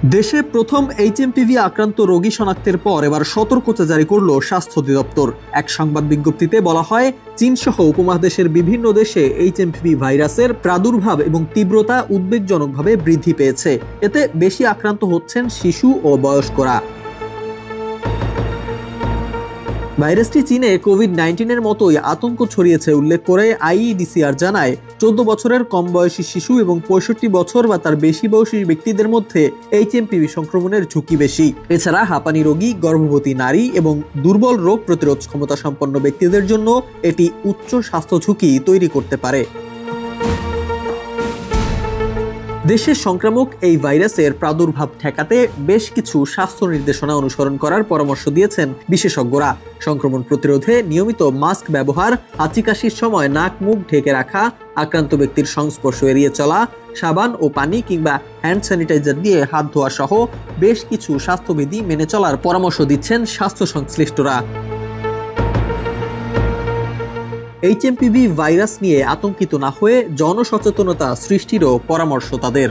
দেশে প্রথম এইচএমপিভি আক্রান্ত রোগী শনাক্তের পর এবার সতর্কতা জারি করল স্বাস্থ্য অধিদপ্তর। এক সংবাদ বিজ্ঞপ্তিতে বলা হয়, চীনসহ উপমহাদেশের বিভিন্ন দেশে এইচএমপিভি ভাইরাসের প্রাদুর্ভাব এবং তীব্রতা উদ্বেগজনকভাবে বৃদ্ধি পেয়েছে। এতে বেশি আক্রান্ত হচ্ছেন শিশু ও বয়স্করা। ভাইরাসটি চীনে কোভিড-19 মতোই আতঙ্ক ছড়িয়েছে উল্লেখ করে আইইডিসিআর জানায়, 14 বছরের কম বয়সী শিশু এবং 65 বছর বা তার বেশি বয়সী ব্যক্তিদের মধ্যে এইচএমপিভি সংক্রমণের ঝুঁকি বেশি। এছাড়া হাঁপানি রোগী, গর্ভবতী নারী এবং দুর্বল রোগ প্রতিরোধ ক্ষমতা সম্পন্ন ব্যক্তিদের জন্য এটি উচ্চ স্বাস্থ্য ঝুঁকি তৈরি করতে পারে। দেশে সংক্রামক এই ভাইরাসের প্রাদুর্ভাব ঠেকাতে বেশ কিছু স্বাস্থ্য নির্দেশনা অনুসরণ করার পরামর্শ দিয়েছেন বিশেষজ্ঞরা। সংক্রমণ প্রতিরোধে নিয়মিত মাস্ক ব্যবহার, হাঁচি কাশির সময় নাক মুখ ঢেকে রাখা, আক্রান্ত ব্যক্তির সংস্পর্শ এড়িয়ে চলা, সাবান ও পানি কিংবা হ্যান্ড স্যানিটাইজার দিয়ে হাত ধোয়া সহ বেশ কিছু স্বাস্থ্যবিধি মেনে চলার পরামর্শ দিচ্ছেন স্বাস্থ্য সংশ্লিষ্টরা। এইচএমপিভি ভাইরাস নিয়ে আতঙ্কিত না হয়ে জনসচেতনতা সৃষ্টিরও পরামর্শ তাদের।